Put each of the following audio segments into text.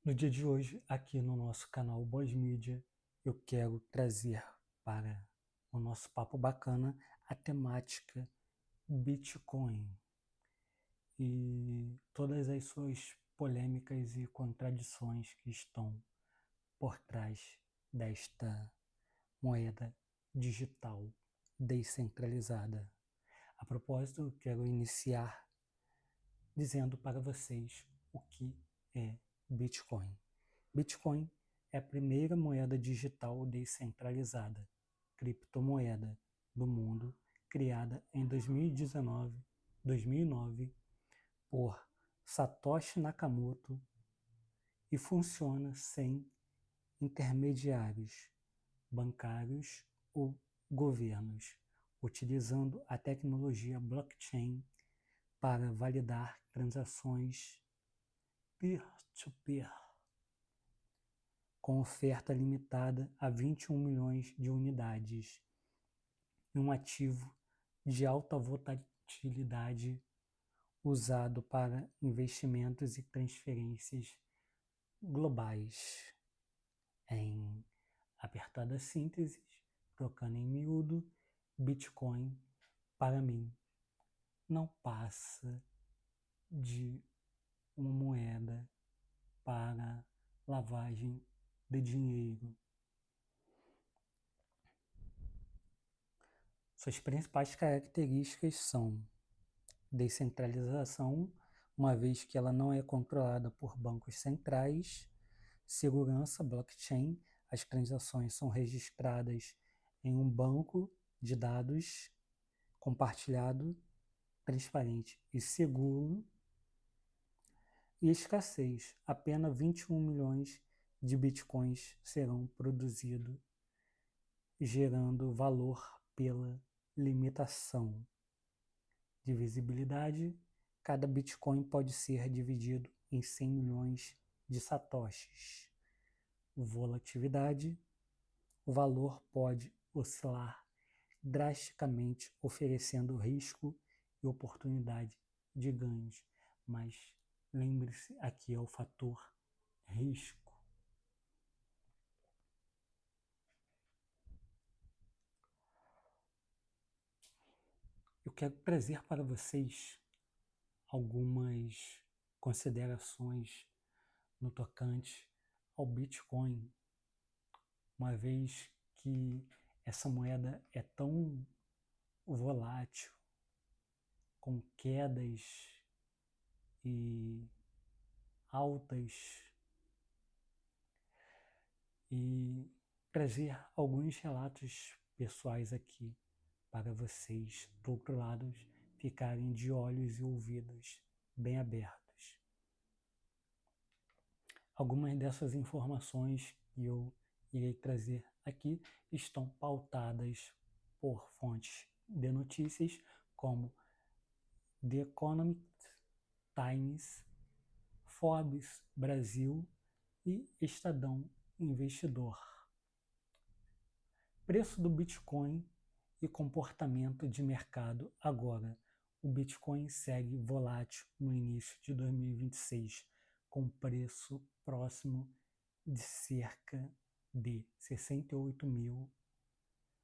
No dia de hoje, aqui no nosso canal Boas Mídia, eu quero trazer para o nosso papo bacana a temática Bitcoin e todas as suas polêmicas e contradições que estão por trás desta moeda digital descentralizada. A propósito, eu quero iniciar dizendo para vocês o que é Bitcoin. Bitcoin é a primeira moeda digital descentralizada, criptomoeda do mundo, criada em 2009 por Satoshi Nakamoto e funciona sem intermediários bancários ou governos, utilizando a tecnologia blockchain para validar transações peer-to-peer, com oferta limitada a 21 milhões de unidades, e um ativo de alta volatilidade usado para investimentos e transferências globais. Em apertada síntese, trocando em miúdo, Bitcoin, para mim, não passa de uma moeda para lavagem de dinheiro. Suas principais características são descentralização, uma vez que ela não é controlada por bancos centrais, segurança, blockchain, as transações são registradas em um banco de dados compartilhado, transparente e seguro, e escassez, apenas 21 milhões de bitcoins serão produzidos, gerando valor pela limitação. Divisibilidade, cada Bitcoin pode ser dividido em 100 milhões de satoshis. Volatilidade, o valor pode oscilar drasticamente, oferecendo risco e oportunidade de ganhos. Mas lembre-se, aqui é o fator risco. Eu quero trazer para vocês algumas considerações no tocante ao Bitcoin, uma vez que essa moeda é tão volátil, com quedas e altas, e trazer alguns relatos pessoais aqui para vocês, do outro lado, ficarem de olhos e ouvidos bem abertos. Algumas dessas informações que eu irei trazer aqui estão pautadas por fontes de notícias como The Economic Times, Forbes Brasil e Estadão Investidor. Preço do Bitcoin e comportamento de mercado agora. O Bitcoin segue volátil no início de 2026, com preço próximo de cerca de 68 mil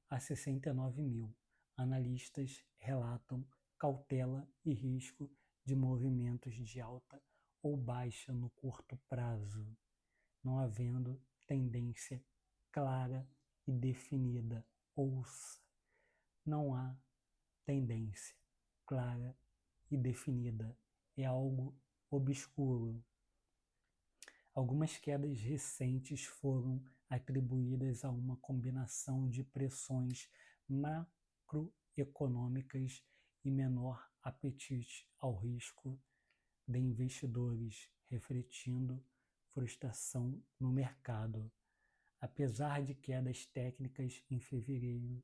a 69 mil. Analistas relatam cautela e risco de movimentos de alta ou baixa no curto prazo, não havendo tendência clara e definida. Ouça, não há tendência clara e definida, é algo obscuro. Algumas quedas recentes foram atribuídas a uma combinação de pressões macroeconômicas e menor apetite ao risco de investidores, refletindo frustração no mercado. Apesar de quedas técnicas em fevereiro,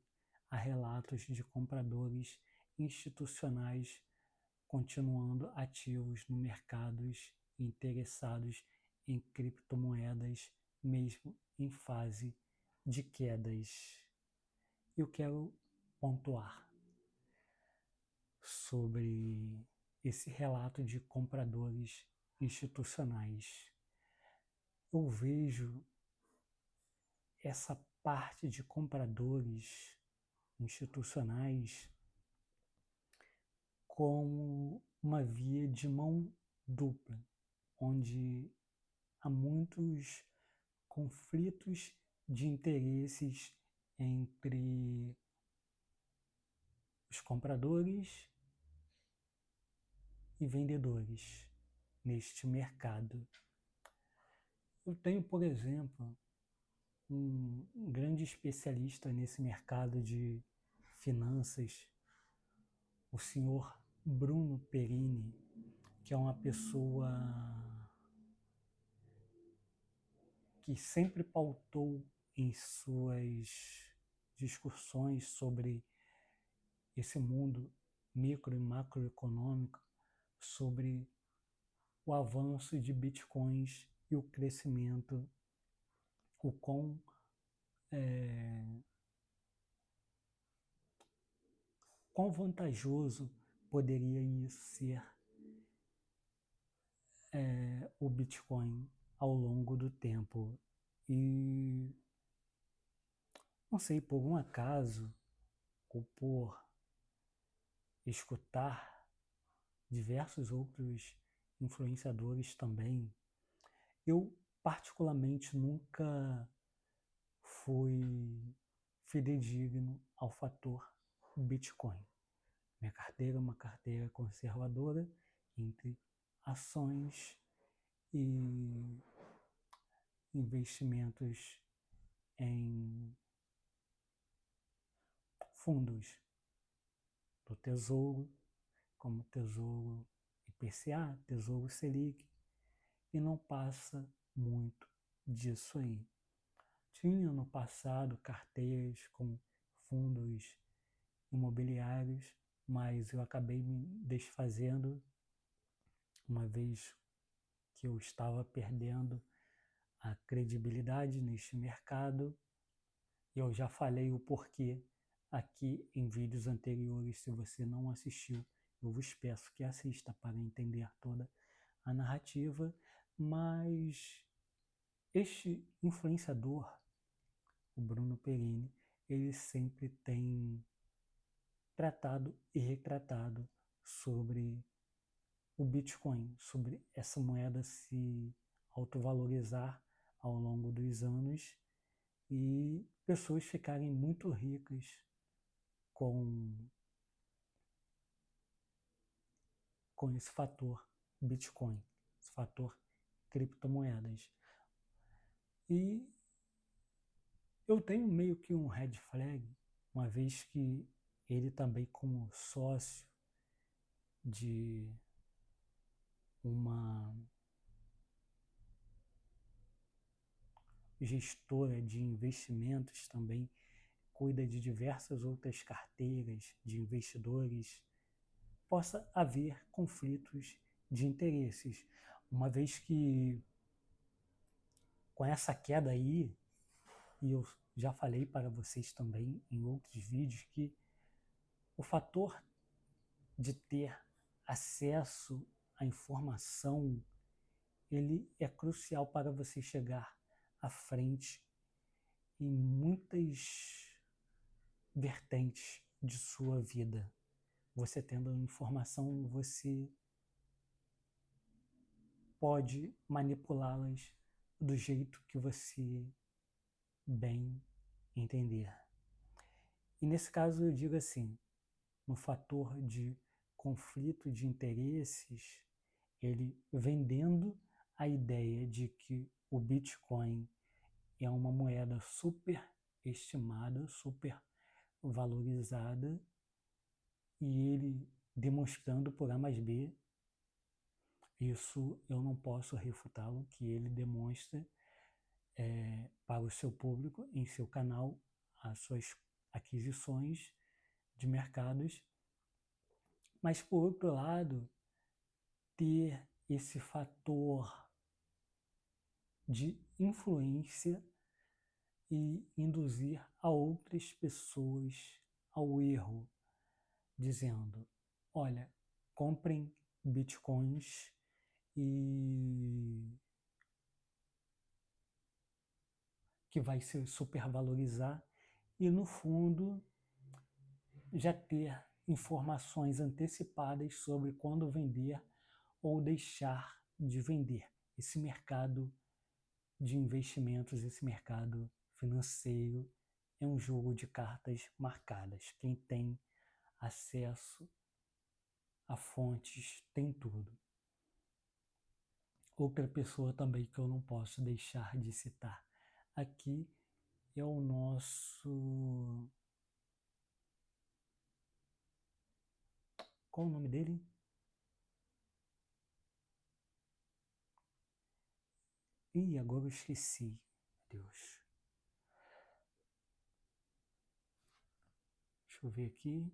há relatos de compradores institucionais continuando ativos no mercados e interessados em criptomoedas, mesmo em fase de quedas. Eu quero pontuar sobre esse relato de compradores institucionais. eu vejo essa parte de compradores institucionais como uma via de mão dupla, onde há muitos conflitos de interesses entre os compradores e vendedores neste mercado. Eu tenho, por exemplo, um grande especialista nesse mercado de finanças, o senhor Bruno Perini, que é uma pessoa que sempre pautou em suas discussões sobre esse mundo micro e macroeconômico, sobre o avanço de bitcoins e o crescimento, o quão vantajoso poderia isso ser o Bitcoin ao longo do tempo. E não sei, por um acaso, ou por escutar diversos outros influenciadores também, eu particularmente nunca fui fidedigno ao fator Bitcoin. Minha carteira é uma carteira conservadora entre ações e investimentos em fundos do Tesouro, como Tesouro IPCA, Tesouro Selic, e não passa muito disso aí. Tinha no passado carteiras com fundos imobiliários, mas eu acabei me desfazendo uma vez que eu estava perdendo a credibilidade neste mercado. Eu já falei o porquê aqui em vídeos anteriores. Se você não assistiu, eu vos peço que assista para entender toda a narrativa. Mas este influenciador, o Bruno Perini, ele sempre tem tratado e retratado sobre o Bitcoin, sobre essa moeda se autovalorizar ao longo dos anos e pessoas ficarem muito ricas com esse fator Bitcoin, esse fator criptomoedas. E eu tenho meio que um red flag, uma vez que ele também, como sócio de uma gestora de investimentos, também cuida de diversas outras carteiras de investidores, possa haver conflitos de interesses, uma vez que com essa queda aí, e eu já falei para vocês também em outros vídeos, que o fator de ter acesso à informação, ele é crucial para você chegar à frente em muitas vertentes de sua vida. Você tendo informação, você pode manipulá-las do jeito que você bem entender. E nesse caso eu digo assim, no fator de conflito de interesses, ele vendendo a ideia de que o Bitcoin é uma moeda super estimada, super valorizada, e ele demonstrando por A mais B, isso eu não posso refutá-lo, que ele demonstra para o seu público, em seu canal, as suas aquisições de mercados, mas por outro lado, ter esse fator de influência e induzir a outras pessoas ao erro, dizendo: olha, comprem bitcoins e que vai se supervalorizar e, no fundo, já ter informações antecipadas sobre quando vender ou deixar de vender. Esse mercado de investimentos, esse mercado financeiro é um jogo de cartas marcadas. Quem tem acesso a fontes tem tudo. Outra pessoa também que eu não posso deixar de citar aqui é o nosso... Qual o nome dele? Ih, agora eu esqueci. Deus. Deixa eu ver aqui.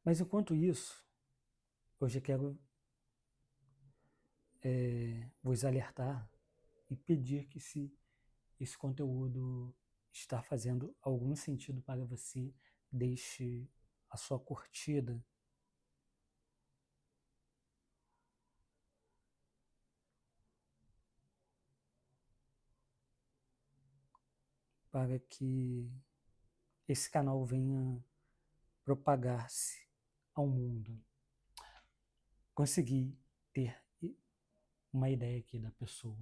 Mas enquanto isso, eu já quero vos alertar e pedir que, se esse conteúdo está fazendo algum sentido para você, deixe a sua curtida para que esse canal venha propagar-se ao mundo. Consegui ter uma ideia aqui da pessoa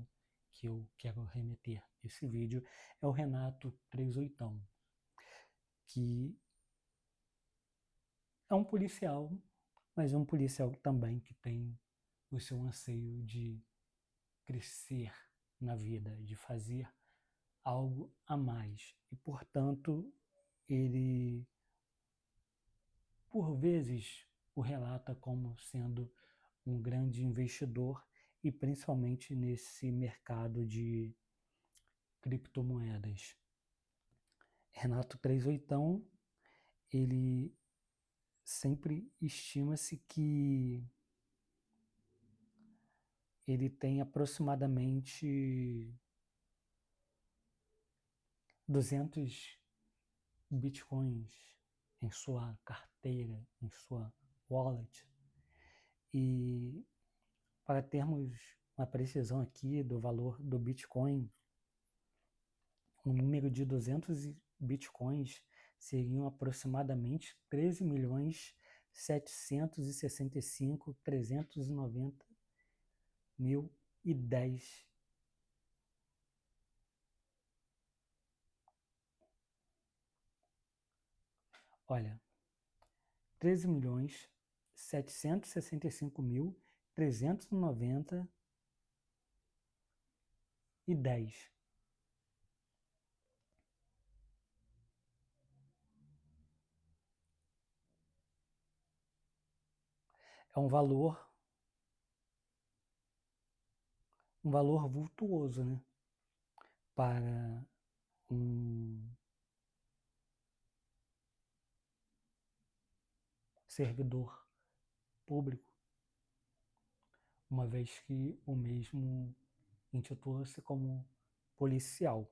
que eu quero remeter esse vídeo. É o Renato 38, que é um policial, mas é um policial também que tem o seu anseio de crescer na vida, de fazer algo a mais. E, portanto, ele, por vezes, o relata como sendo um grande investidor, e principalmente nesse mercado de criptomoedas. Renato 38, ele sempre estima-se que ele tem aproximadamente 200 bitcoins em sua carteira, em sua wallet. E para termos uma precisão aqui do valor do Bitcoin, o número de 200 bitcoins seriam aproximadamente 13.765.390.010. Olha, 13.765.390.010. É um valor vultuoso, né? Para um servidor público, uma vez que o mesmo intitula-se como policial.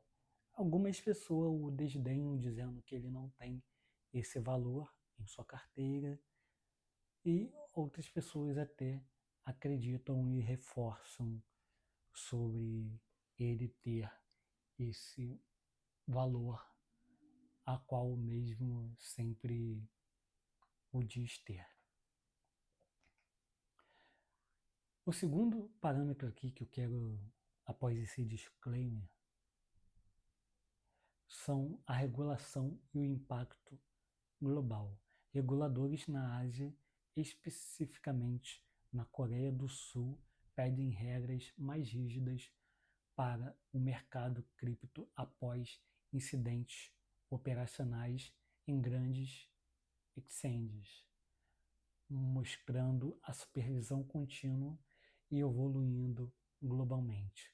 Algumas pessoas o desdenham, dizendo que ele não tem esse valor em sua carteira, e outras pessoas até acreditam e reforçam sobre ele ter esse valor a qual o mesmo sempre o diz ter. O segundo parâmetro aqui que eu quero, após esse disclaimer, são a regulação e o impacto global. Reguladores na Ásia, especificamente na Coreia do Sul, pedem regras mais rígidas para o mercado cripto após incidentes operacionais em grandes exchanges, mostrando a supervisão contínua e evoluindo globalmente.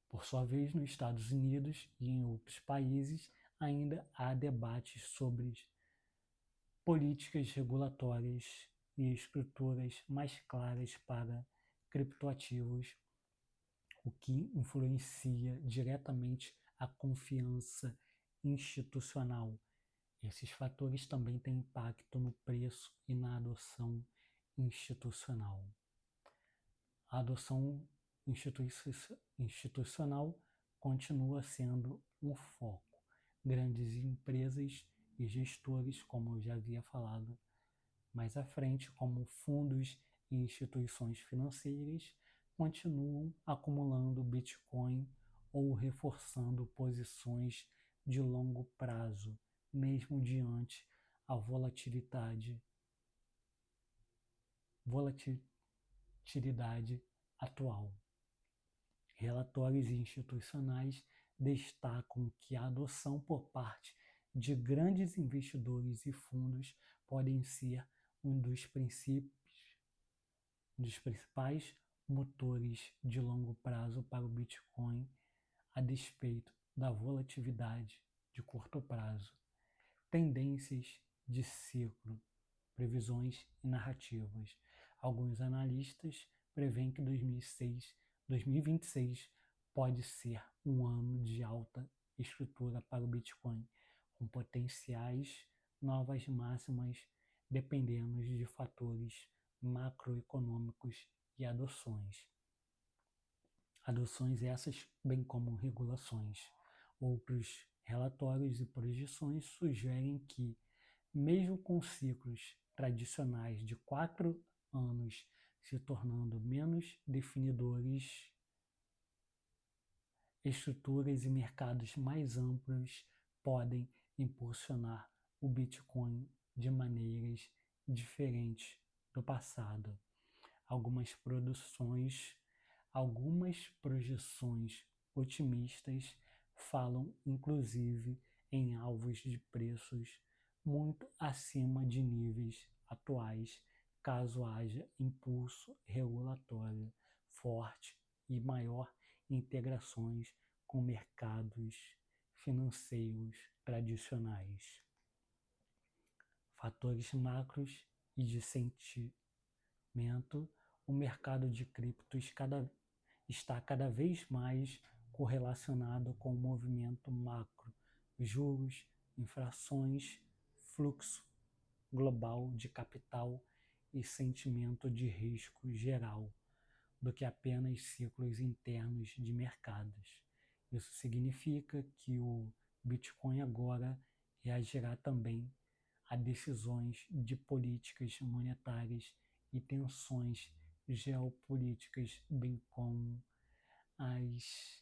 Por sua vez, nos Estados Unidos e em outros países, ainda há debates sobre políticas regulatórias e estruturas mais claras para criptoativos, o que influencia diretamente a confiança institucional Esses fatores também têm impacto no preço e na adoção institucional. A adoção institucional continua sendo o foco. Grandes empresas e gestores, como eu já havia falado mais à frente, como fundos e instituições financeiras, continuam acumulando Bitcoin ou reforçando posições de longo prazo, mesmo diante a volatilidade atual. Relatórios institucionais destacam que a adoção por parte de grandes investidores e fundos podem ser um dos principais motores de longo prazo para o Bitcoin, a despeito da volatilidade de curto prazo. Tendências de ciclo, previsões e narrativas. Alguns analistas prevêem que 2026 pode ser um ano de alta estrutura para o Bitcoin, com potenciais novas máximas dependendo de fatores macroeconômicos e adoções. Adoções essas, bem como regulações. Outros relatórios e projeções sugerem que, mesmo com ciclos tradicionais de 4 anos se tornando menos definidores, estruturas e mercados mais amplos podem impulsionar o Bitcoin de maneiras diferentes do passado. Algumas projeções otimistas falam inclusive em alvos de preços muito acima de níveis atuais, caso haja impulso regulatório forte e maior integrações com mercados financeiros tradicionais. Fatores macros e de sentimento. O mercado de criptos está cada vez mais correlacionado com o movimento macro, juros, inflações, fluxo global de capital e sentimento de risco geral, do que apenas ciclos internos de mercados. Isso significa que o Bitcoin agora reagirá também a decisões de políticas monetárias e tensões geopolíticas, bem como as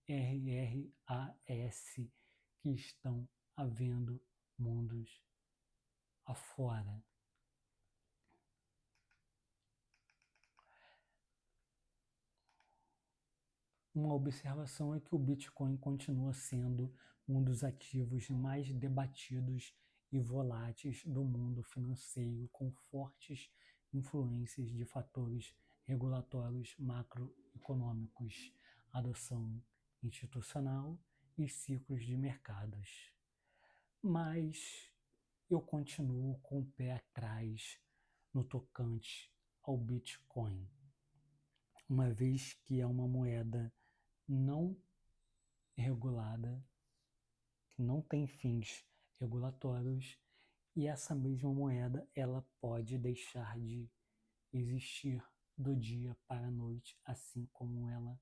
GUERRAS que estão havendo mundos afora. Uma observação é que o Bitcoin continua sendo um dos ativos mais debatidos e voláteis do mundo financeiro, com fortes influências de fatores regulatórios macroeconômicos, adoção institucional e ciclos de mercados. Mas eu continuo com o pé atrás no tocante ao Bitcoin, uma vez que é uma moeda não regulada, que não tem fins regulatórios, e essa mesma moeda ela pode deixar de existir do dia para a noite, assim como ela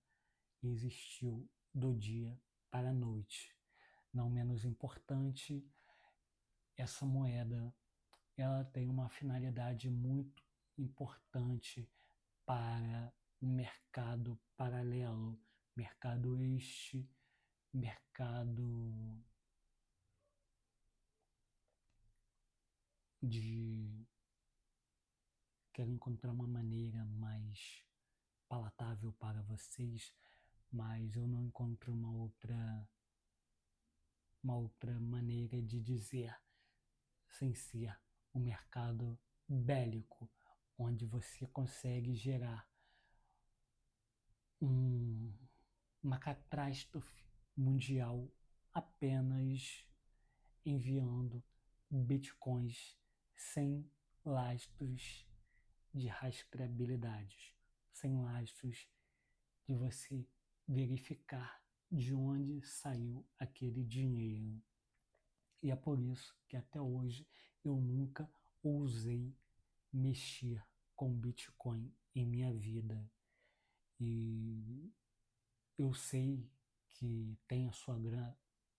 existiu do dia para a noite. Não menos importante, essa moeda ela tem uma finalidade muito importante para o mercado paralelo, mercado de... Quero encontrar uma maneira mais palatável para vocês, mas eu não encontro uma outra maneira de dizer sem ser um mercado bélico, onde você consegue gerar uma catástrofe mundial apenas enviando bitcoins sem lastros de rastreabilidade, sem lastros de você verificar de onde saiu aquele dinheiro. E é por isso que até hoje eu nunca ousei mexer com Bitcoin em minha vida. E eu sei que tem a sua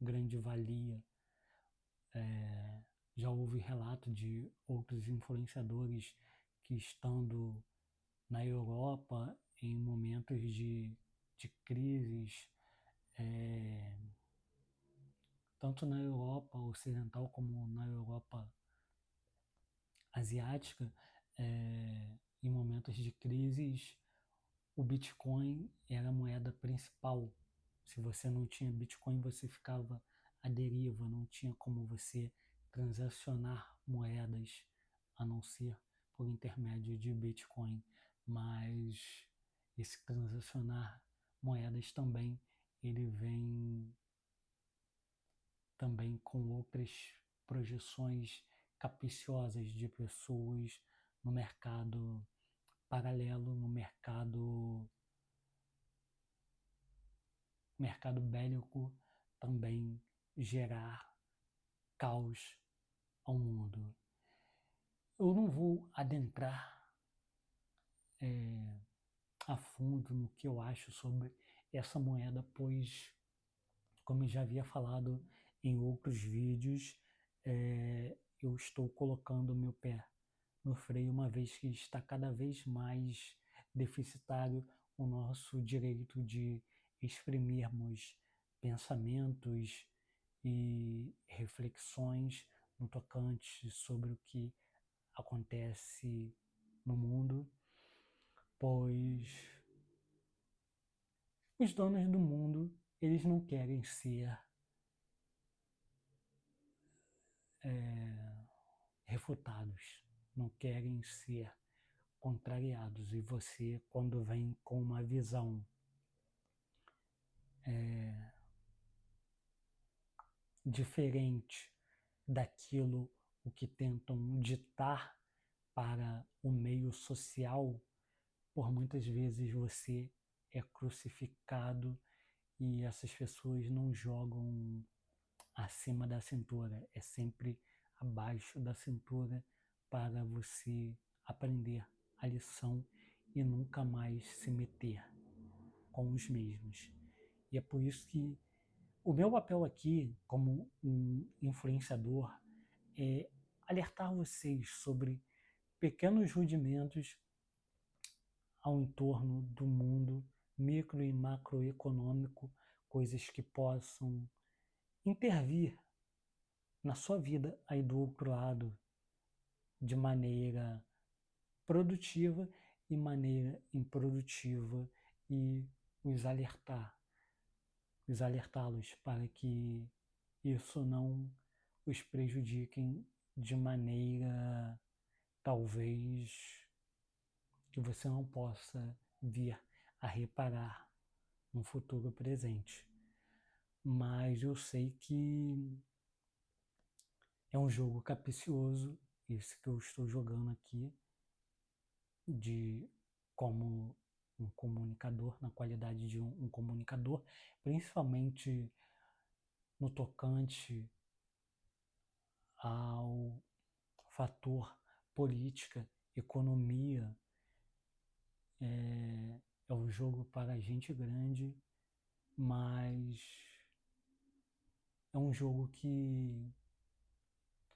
grande valia. Já houve relato de outros influenciadores que, estando na Europa em momentos de crises, tanto na Europa ocidental como na Europa asiática, em momentos de crises, o Bitcoin era a moeda principal. Se você não tinha Bitcoin, você ficava à deriva, não tinha como você transacionar moedas a não ser por intermédio de Bitcoin. Mas esse transacionar moedas também, ele vem também com outras projeções capciosas de pessoas no mercado paralelo, no mercado bélico, também gerar caos ao mundo. Eu não vou adentrar a fundo no que eu acho sobre essa moeda, pois, como eu já havia falado em outros vídeos, eu estou colocando meu pé no freio, uma vez que está cada vez mais deficitário o nosso direito de exprimirmos pensamentos e reflexões no tocante sobre o que acontece no mundo, pois os donos do mundo, eles não querem ser refutados, não querem ser contrariados. E você, quando vem com uma visão diferente daquilo o que tentam ditar para o meio social, por muitas vezes você é crucificado e essas pessoas não jogam acima da cintura, é sempre abaixo da cintura para você aprender a lição e nunca mais se meter com os mesmos. E é por isso que o meu papel aqui, como um influenciador, é alertar vocês sobre pequenos rudimentos ao entorno do mundo micro e macroeconômico, coisas que possam intervir na sua vida aí do outro lado de maneira produtiva e maneira improdutiva, e os alertá-los para que isso não os prejudiquem de maneira talvez que você não possa vir a reparar no futuro presente. Mas eu sei que é um jogo capcioso, esse que eu estou jogando aqui, de como um comunicador, na qualidade de um comunicador, principalmente no tocante ao fator política, economia. É um jogo para gente grande, mas é um jogo que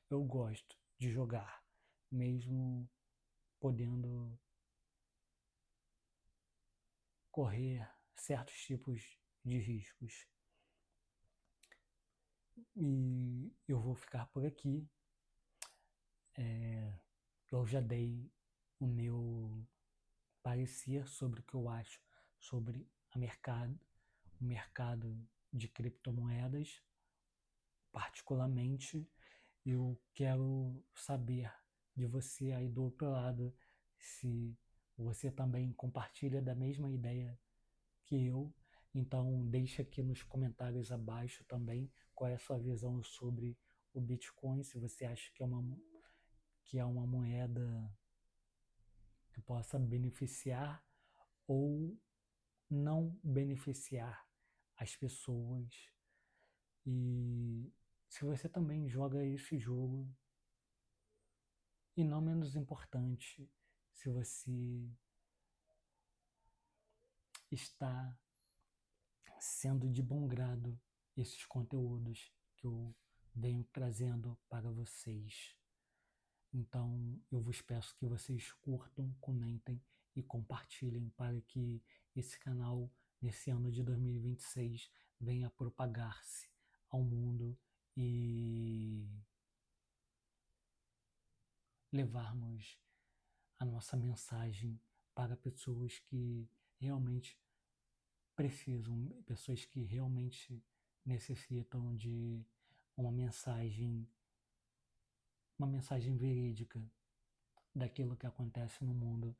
eu gosto de jogar, mesmo podendo correr certos tipos de riscos. E eu vou ficar por aqui. Eu já dei o meu parecer sobre o que eu acho sobre o mercado de criptomoedas. Particularmente, eu quero saber de você aí do outro lado se você também compartilha da mesma ideia que eu. Então, deixa aqui nos comentários abaixo também qual é a sua visão sobre o Bitcoin, se você acha que é uma moeda que possa beneficiar ou não beneficiar as pessoas. E se você também joga esse jogo, e não menos importante, se você está sendo de bom grado esses conteúdos que eu venho trazendo para vocês. Então, eu vos peço que vocês curtam, comentem e compartilhem para que esse canal, nesse ano de 2026, venha propagar-se ao mundo e levarmos a nossa mensagem para pessoas que realmente precisam, pessoas que realmente necessitam de uma mensagem verídica daquilo que acontece no mundo,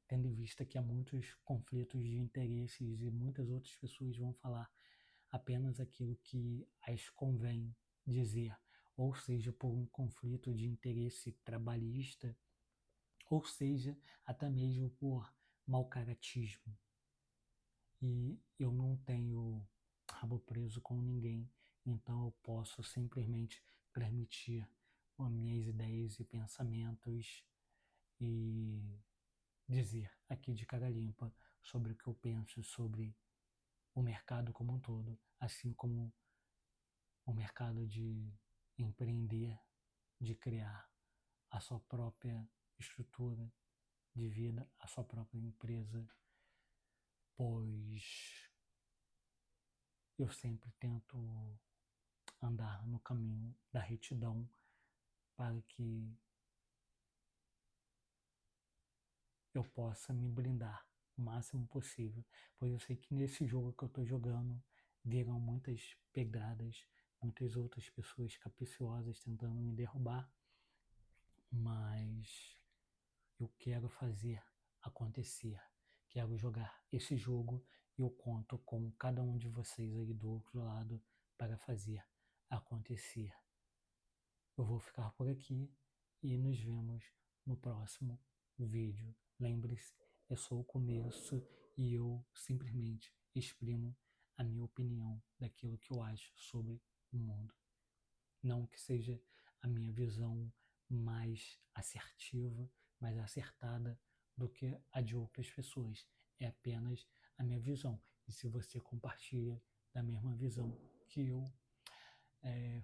tendo em vista que há muitos conflitos de interesses e muitas outras pessoas vão falar apenas aquilo que as convém dizer, ou seja, por um conflito de interesse trabalhista, ou seja, até mesmo por mau caratismo. E eu não tenho rabo preso com ninguém, então eu posso simplesmente transmitir as minhas ideias e pensamentos e dizer aqui de cara limpa sobre o que eu penso sobre o mercado como um todo, assim como o mercado de empreender, de criar a sua própria estrutura de vida, a sua própria empresa, pois eu sempre tento andar no caminho da retidão para que eu possa me blindar o máximo possível, pois eu sei que nesse jogo que eu estou jogando virão muitas pedradas, muitas outras pessoas capciosas tentando me derrubar, mas eu quero fazer acontecer, quero jogar esse jogo e eu conto com cada um de vocês aí do outro lado para fazer acontecer. Eu vou ficar por aqui e nos vemos no próximo vídeo. Lembre-se, é só o começo e eu simplesmente exprimo a minha opinião daquilo que eu acho sobre o mundo. Não que seja a minha visão mais assertiva, mais acertada do que a de outras pessoas. É apenas a minha visão. E se você compartilha da mesma visão que eu,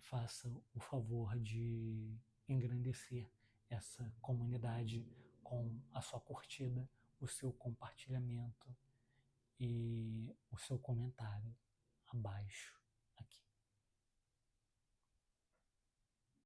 faça o favor de engrandecer essa comunidade com a sua curtida, o seu compartilhamento e o seu comentário abaixo.